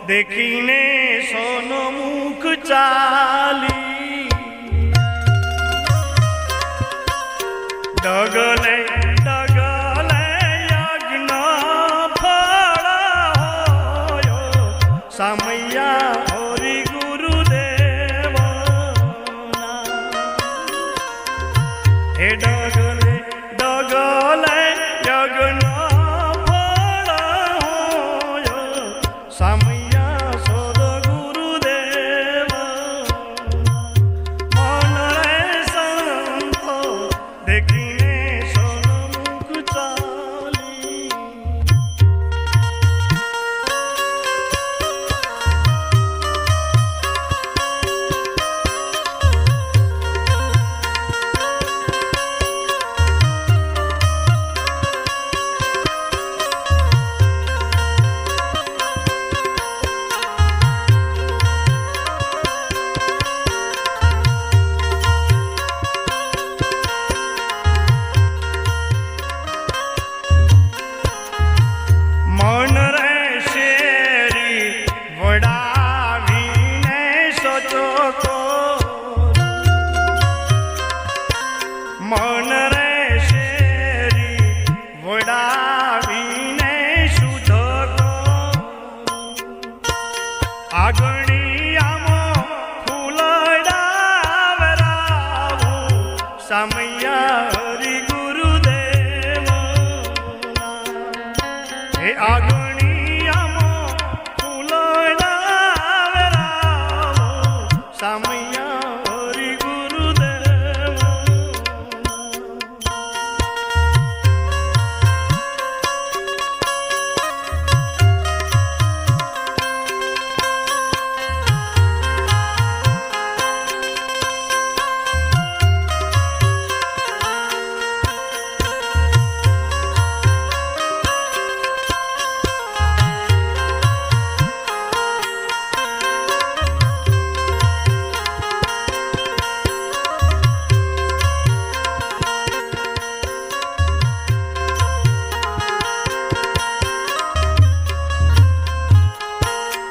देखीने सोनो मुख चाली डगले डगले यज्ञ फल होयो सामैया हरि गुरुदेव हे डगले डगले यज्ञ फल होयो सामैया सद गुरुदेव मन रे संत देखीने सन्मुख चाली मन रे शेरी वडावीने सोचो को मन रे शेरी वडावीने शुद्ध को आगणी आमो फूलडावरावो सामैया हरि गुरुदेव हे आगणी आमो फूलडावरावो सामैया हरि गुरुदेव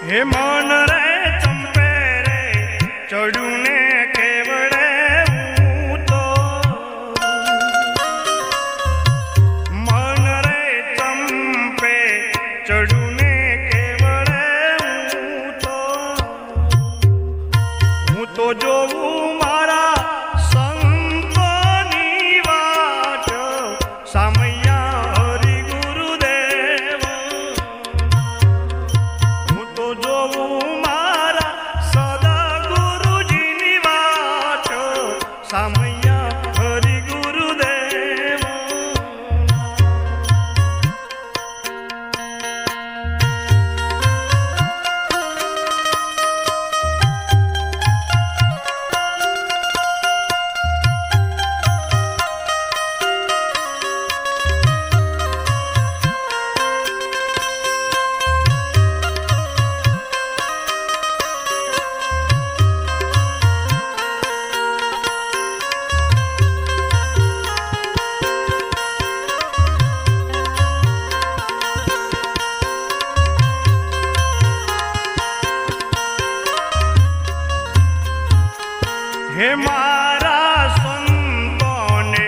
हे मन रे चंपे रे चढ़ूने केवड़े हूँ तो मन रे चंपे चढ़ूने केवड़े हूँ तो जोऊ मारा संतोनी वाट सामैया हरि गुरुदेव तो जो मारा सदा गुरुजी नी वाट सामैया हरि गुरुदेव हे मारा संतोने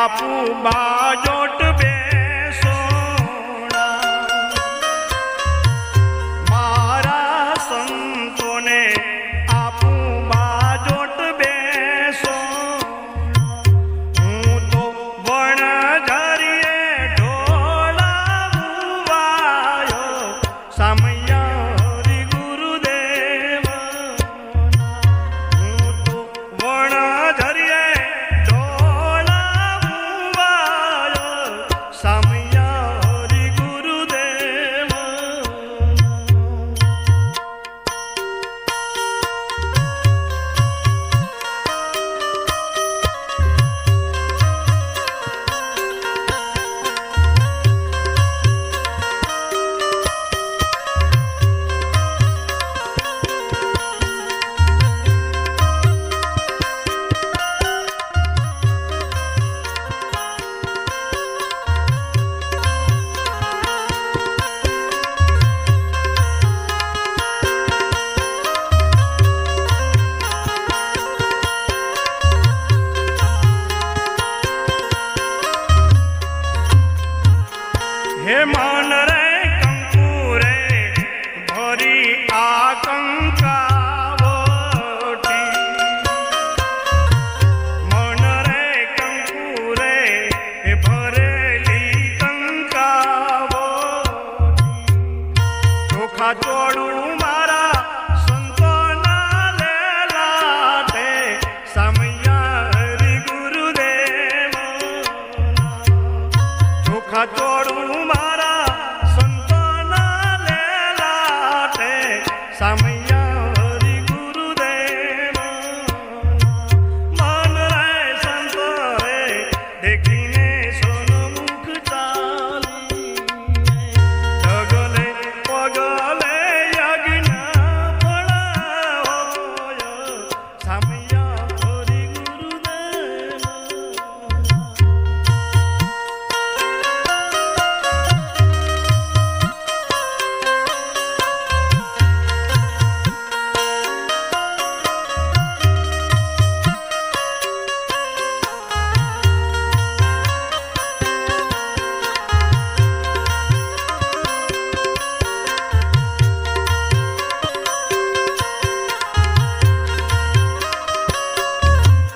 आपू बाजोट बेसोना मारा संतोने आपू बाजोट बेसोना हूँ तो वण धरिए ढोला बुवायो सामैया हरि गुरुदेव वण धरिए ढोला बुवा मन रे कंकु रे भरी आकंकावटी मन रे कंकु रे भरेली कंकावटी चोखा चोड़ू मारा संतना लेला ते समैया हरि गुरुदेव चोखा चोड़ू मारा संतना लेला ते समैया हरि गुरुदेव मन रे संत रे देखीने सोनमुख चाली जगले पगले यज्ञ फल होय समैया हरि गुरुदेव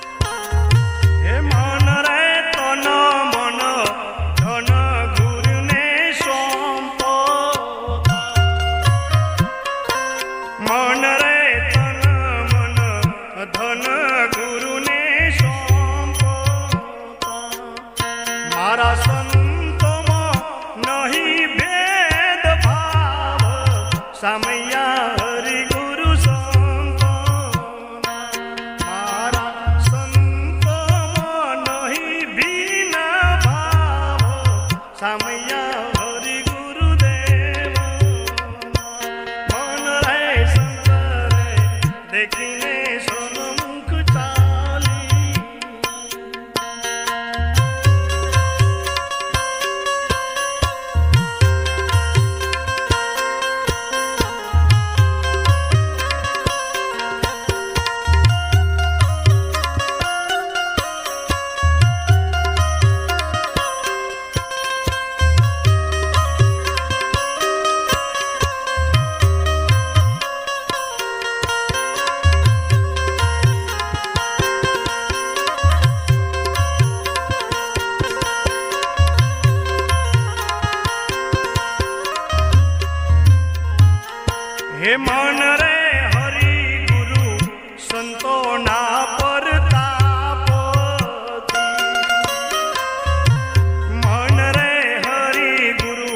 हे मन रे तन मन धन गुरुने संपदा मन रे तन मन धन गुरुने संपदा मारा संतम नहीं भेद भाव समैया हरि गुरु संतना मारा संतम नहीं भीन भाव समैया हरि गुरुदेव मन रे संत रे देखीने सोनमुख चाली हे मन रे हरि गुरु संतोना परतापति मन रे हरि गुरु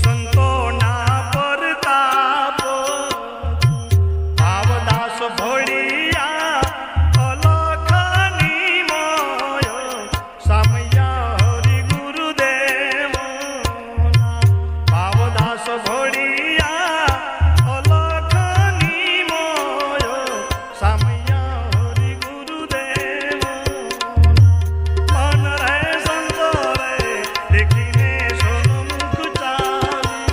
संतोना परतापति भावदास भोड़िया अलखनी मोय समैया हरि गुरुदेव भावदास भोड़िया अलखनी मोय समैया हरि गुरुदेव मन रे संत रे देखीने सोनमुख चाली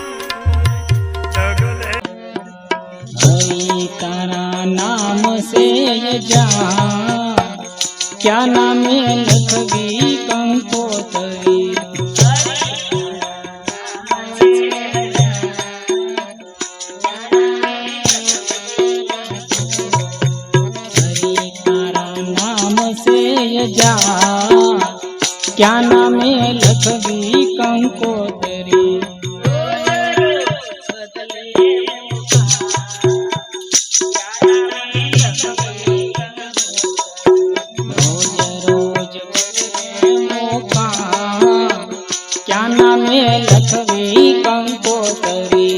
जगले हरि तारा नाम से जा क्या नाम है लखवी कंकोतरी हरि तारा नाम से जा क्या नाम है लखवी कंकोतरी रोज रोज मौका क्या नाम है लखवी कंकोतरी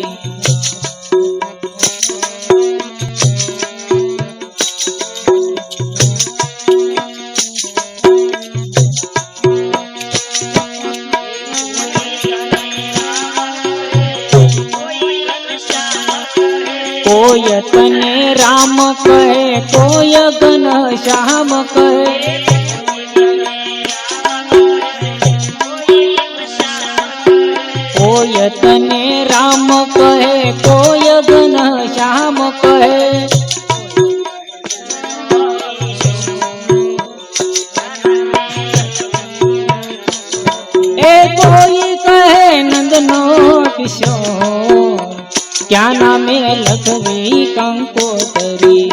कोय तने राम कहे कोय घन श्याम कहे कोय तने राम कहे कोय घन श्याम कहे ए कोई कहे नंद નો કિશોર ક્યાં નામે લખવી કંકોતરી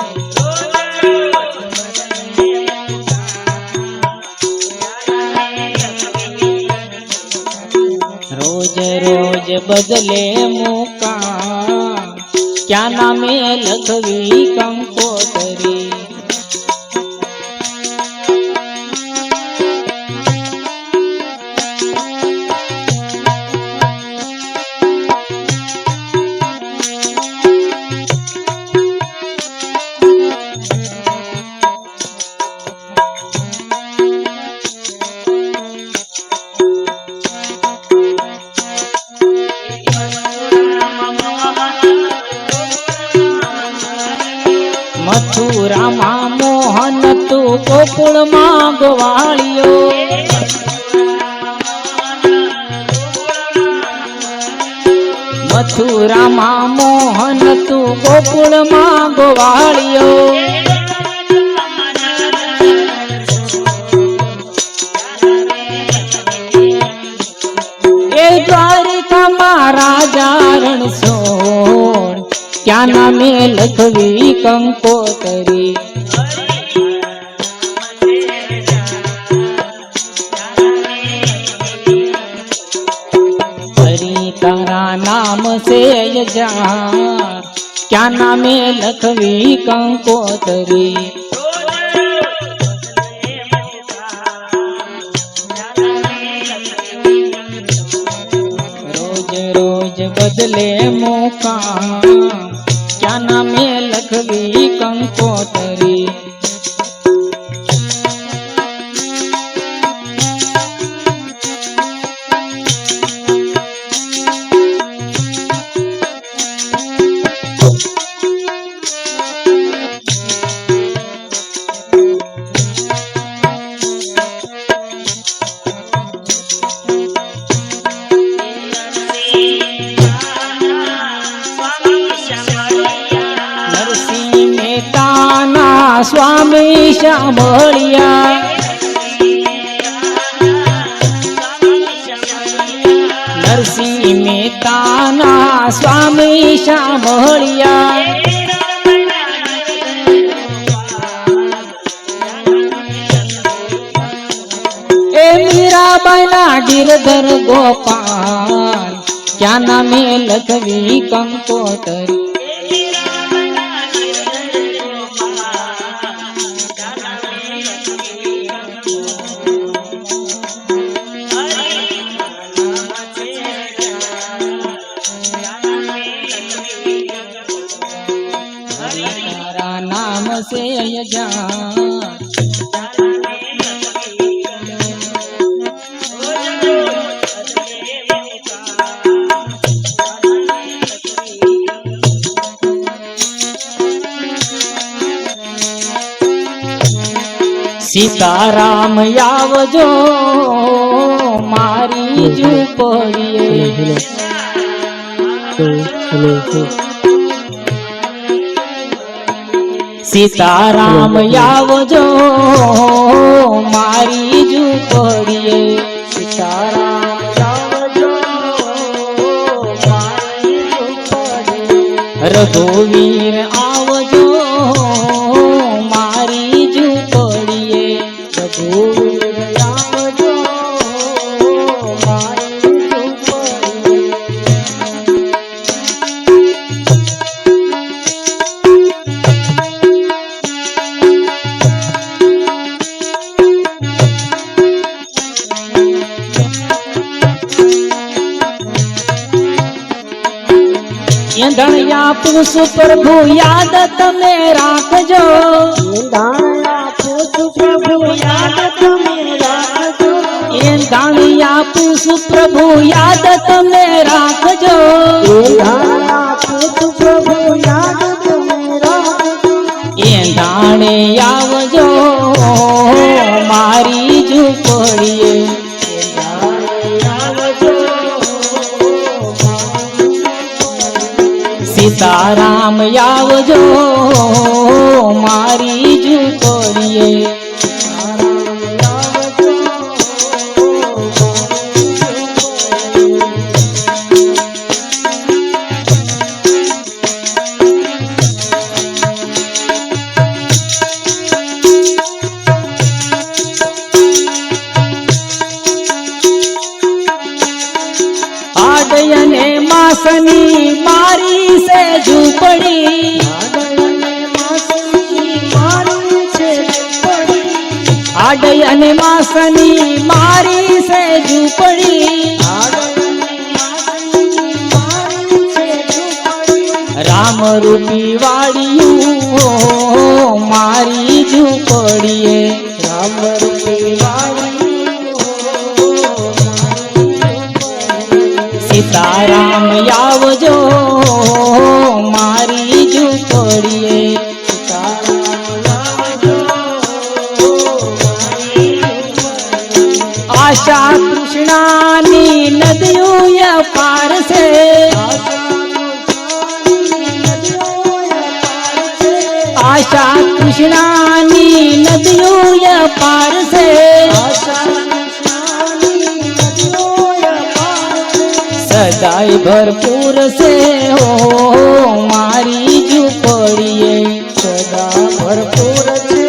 રોજ રોજ બદલે મુકામ ક્યાં નામે લખવી કંકોતરી મથુરામાં મોહન તું ગોકુળમાં ગવાળિયો મથુરામાં મોહન તું ગોકુળમાં ગવાળિયો એ દ્વારિકામાં રાજા રણછોડ ક્યાં નામે લખવી કંકોતરી હરી તારા નામ से યજાર ક્યાં નામે લખવી કંકોતરી રોજ રોજ બદલે મુકામ ક્યાં નામે લખવી કંકોતરી સ્વામી સાંભળ્યા નરસિંહ મહેતાના સ્વામી સાંભળ્યા એ મીરાબાઈના ગિરધર ગોપાલ ક્યાં નામે લખવી કંકોતરી नाम से यजान सीताराम आवजो मारी झूपड़िए सीताराम आवजो मारी झूपड़िए सीताराम आवजो मारी झूपड़िए रघुवीर आवजो मारी झूपड़िए रघुवीर आवजो मारी झूपड़िए ધણિયા પુષ પ્રભુ યાદ તમે રાખજો ધણિયા પુષ પ્રભુ યાદ તમે રાખજો એ ધણિયા પુષ પ્રભુ યાદ તમે રાખજો ધણિયા પુષ પ્રભુ યાદ તમે રાખજો એ ધાણે આવજો મારી ઝૂંપડીએ सीताराम आवजो मारी झूपड़िए માસની મારી છે ઝૂંપડી આડય અને માસની મારી છે ઝૂંપડી રામ રૂપી વાડિયું મારી ઝૂંપડીએ રામ રૂપી સીતારામ આવજો મારી ઝૂંપડીએ આશા કૃષ્ણાની નદીઓ પાર છે આશા કૃષ્ણાની નદીઓ પાર છે સદાય ભરપૂર છે હો મારી ઝૂંપડીએ સદા ભરપૂર છે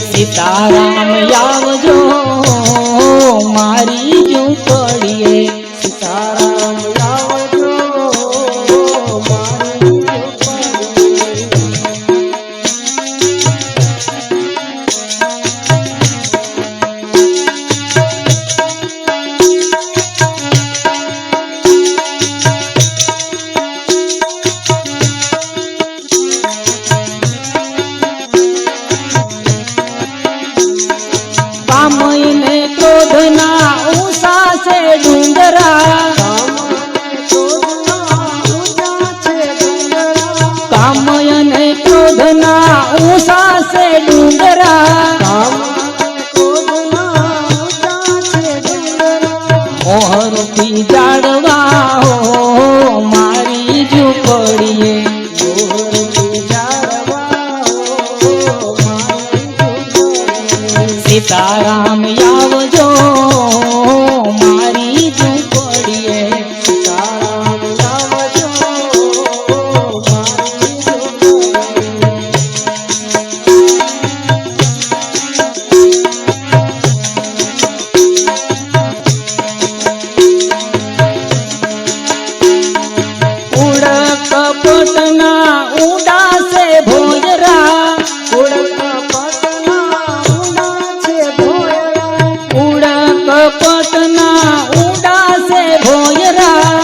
સીતારામ આવજો મારી ઝૂંપડીએ સીતારામ આવજો કામયને ક્રોધના ઊંસા છે ડુંગરા કામયને ક્રોધના ઊંસા છે ડુંગરા મોહરૂપી જાડવા હો મારી ઝૂંપડીએ સીતારામ આવજો મારી ઝૂંપડીએ સીતારામ આવજો ઉડ કપટના ઉડાસે ભોજરા કપટના ઉડાસે ભોયરા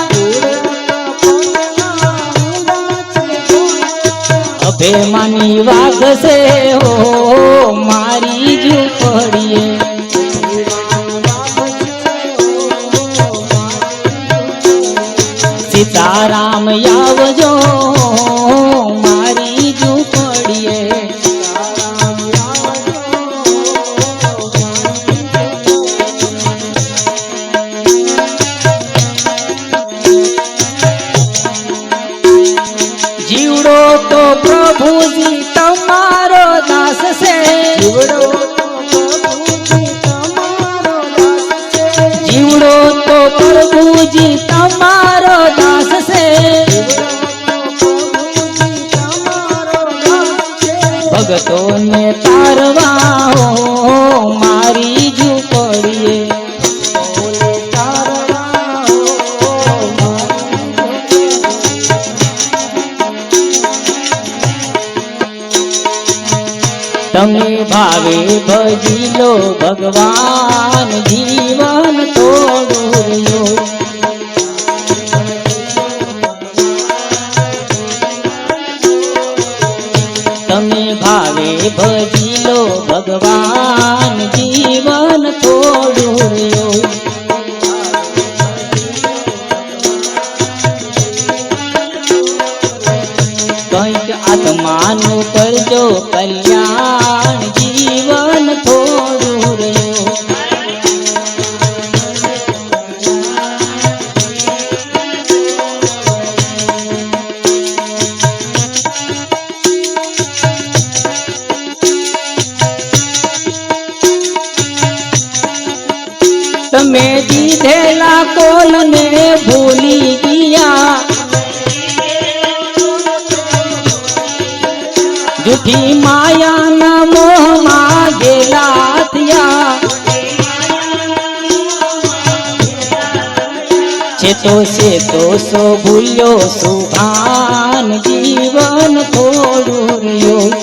અભિમાની વાઘ છે હો મારી ઝૂંપડીએ સીતારામ આવજો મારી ઝૂંપડીએ જીવડો તો પ્રભુજી તમારો દાસ છે જીવડો તો પ્રભુજી તમારો દાસ છે ભગતોને તારવા હો મારી ઝૂંપડીએ તમે ભાવે ભજી લો ભગવાન જીવન તોડું રહ્યો તમે ભાવે ભજી લો ભગવાન જીવન તોડું રહ્યો કંઈક આત્માનું કરજો કલ્યાણ જીવન થોડું રહ્યું તમે દીધેલા કોલને ભૂલી ગયા જૂઠી માયાના મોહમાં ગેલા થયા તો સો ભૂલ્યો સુભાન જીવન થોડું રહ્યું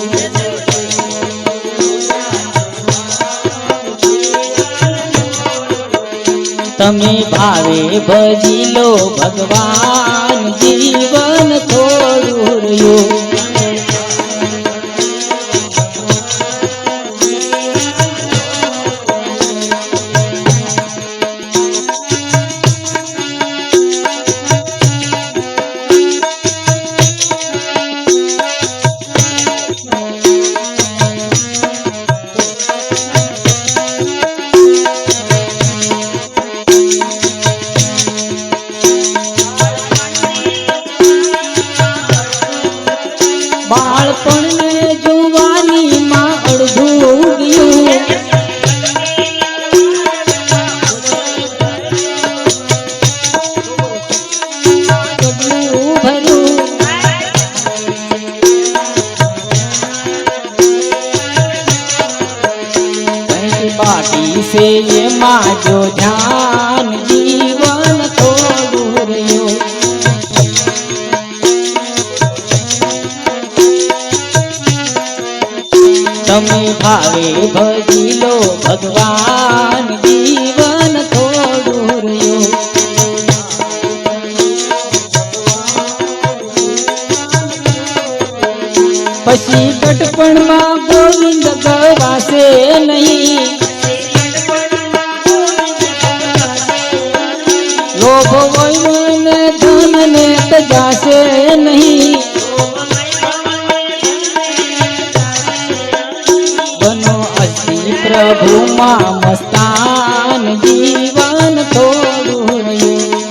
તમે ભાવે ભજી લો ભગવાન જીવન થોડું રહ્યું બાળપણને જુવાનીમાં અડધું ગયું ડગલું ભર્યું કંઈક બાકી છે એમાં જો ધ્યાન જીવન થોડું રહ્યું તમે ભાવે ભજી લો ભગવાન જીવન થોડું રહ્યું પછી ગટપણમાં ગોવિંદ ગવાશે નહીં લોભ વૈને ધનને તજાશે નહીં પ્રભુમાં મસ્તાન જીવન થોડું રહ્યું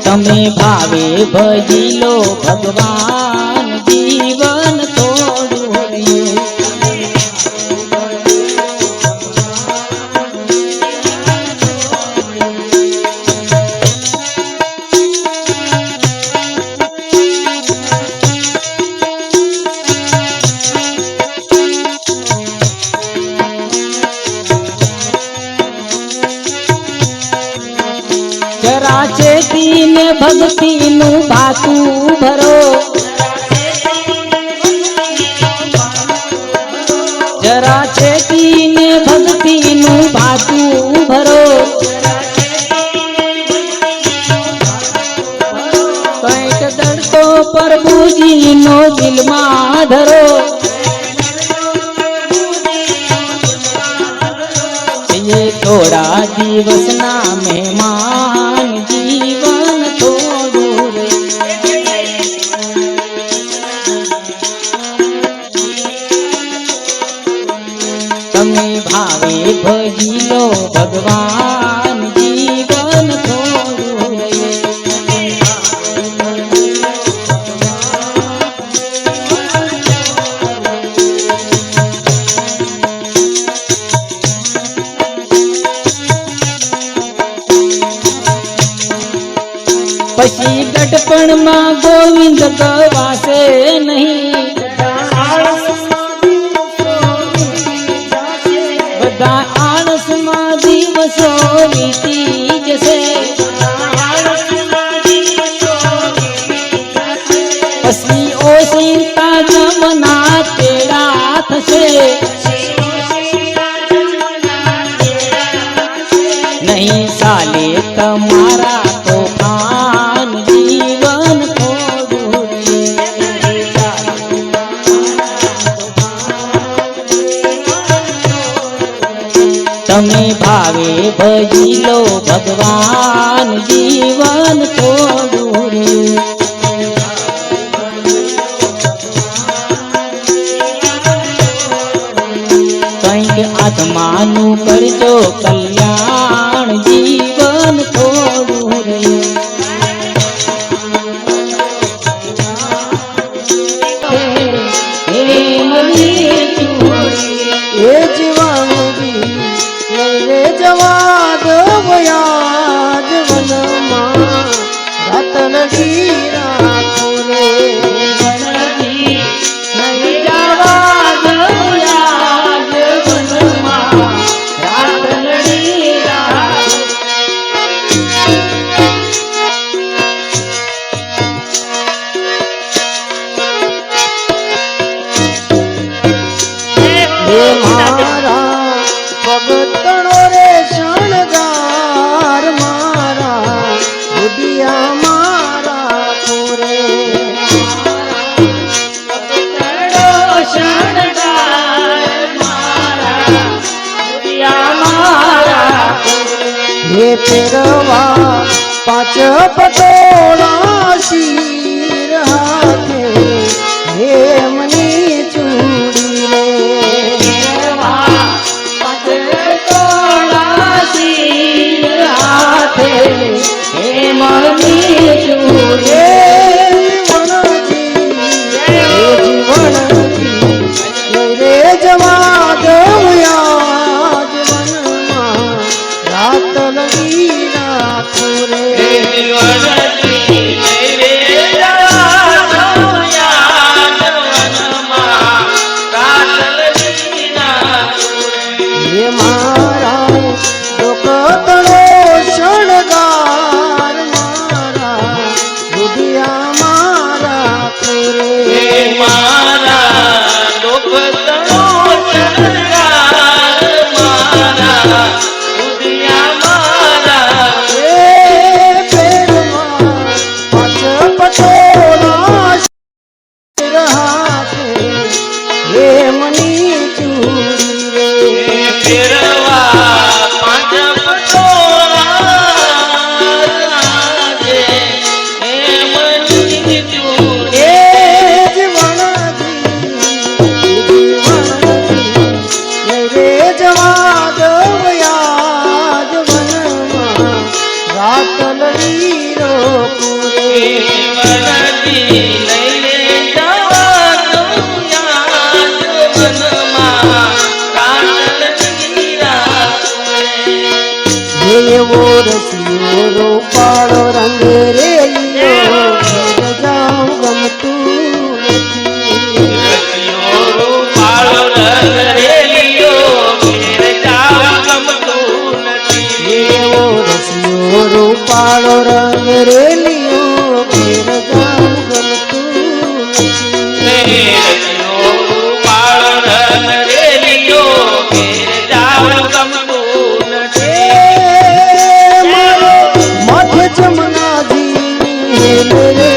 તમે ભાવે ભજી લો ભગવાન જીવન થોડું રહ્યું જરા ચેતીને ભક્તિનું ભાતું ભરો જરા ચેતીને ભક્તિનું ભાતું ભરો કંઈક દડતો પ્રભુજીનો દિલમાં ધરો થોડા દિવસના મહેમાન જીવન થોડું તમે ભાવે ભજી લો ભગવાન જીવન થોડું પછી ગટપણમાં ગોવિંદ ગવાશે નહીં બધા આળસમાં દિવસો વીતી જશે પછી ઓશિંતા જમના તેડા થશે નહીં ચાલે તમારા તોફાન જીવન થોડું તમે ભાવે ભજી લો ભગવાન જીવન થોડું કંઈક આત્માનું કરજો કલ્યાણ જીવન થોડું રહ્યું એ જીવાનું રે જવા દયા જવનમાં રતન ગીરા રે નહીં જવા દયા જવનમાં જોગતણો રે શણગાર મારા બુધિયા મારા પૂરે હે પેરવા પાંચ પટોળા શીર હાથે હે મની ચૂડી રે રે જવા દવ્યા જીવનમાં રાત લગી પૂરે હે મારા જોગતણો શણગાર મારા બુધિયા મારા પૂરે પટોળા શીર હાથે હે મની ચૂડી રે એવો રસિયો રૂપાળો રંગ રેલિયો ઘેર જાઉં ગમતું નથી એવો રસિયો રૂપાળો રંગ રેલિયો ઘેર જાઉં ગમતું માથે જમનાજી હેલ રે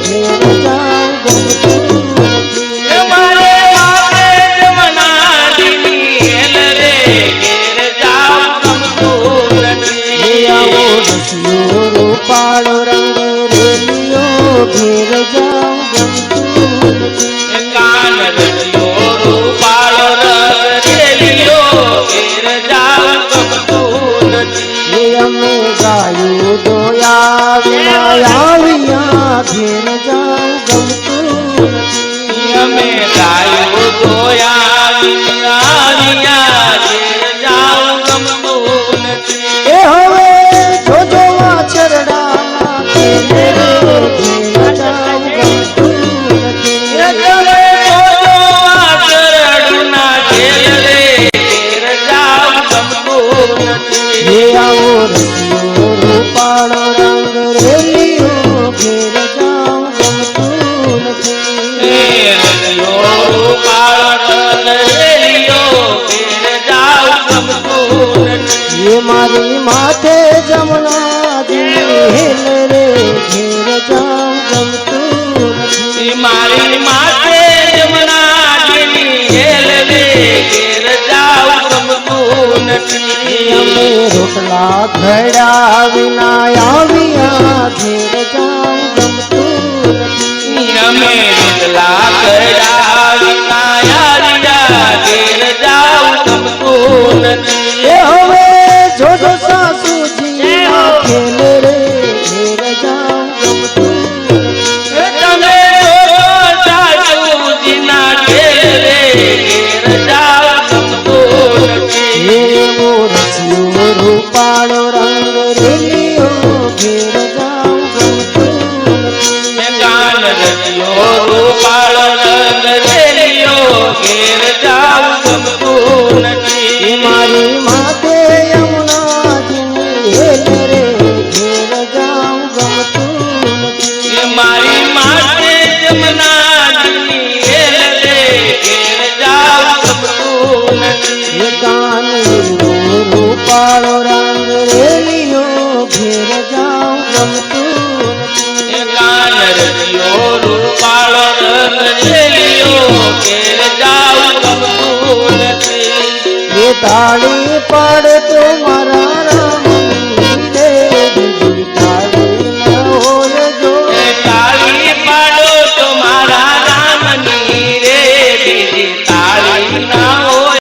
ઘેર જાઉં ગમતું આવો રસિયો રૂપાળો રંગ રેલિયો ઘેર જાઉં ગમતું અમે ગાયું દોયા વિના આવ્યા ઘેર જાઉં ગમતું અમે ગાયું દોયા વિના ઘેર જાઉં ગમતું નથી એ હવે જોજો વાછરડાના ઘેર રે ઘેર જાઉં ગમતું હે આવો રસિયો રૂપાળો રંગ રેલિયો ઘેર જાઉં ગમતું નથી એ મારી માથે જમનાજી હેલ રે ઘેર જાઉં ગમતું નથી મારી માથે જમનાજીની હેલ રે ઘેર જાઉં ગમતું નથી અમે રોટલા ઘડ્યા વિના આવ્યા ઘેર જાઉં ગમતું નથી અમે રોટલા કર્યા વિના આવ્યા ઘેર જાઉં ગમતું નથી એ હવે જોજો સાસુજી ના ખેલ રે ઘેર જાઉં ગમતું તમે સાસુજીના ઘેર રે ઘેર જાઉં ગમતું નથી એવો રસિયો રૂપાળો રંગ રેલિયો ઘેર જાઉં ગમતું નથી કાન રસિયો રૂપાળો રંગ રેલિયો ઘેર જાઉં ગમતું નથી એ મારી માથે યમુનાજીની રૂપાળો રંગ રેલિયો ઘેર જાઉં ગમતું નથી. કાન રચિયો રૂપાળો રંગ રેલિયો ઘેર જાઉં ગમતું નથી. એ તાળી પાડ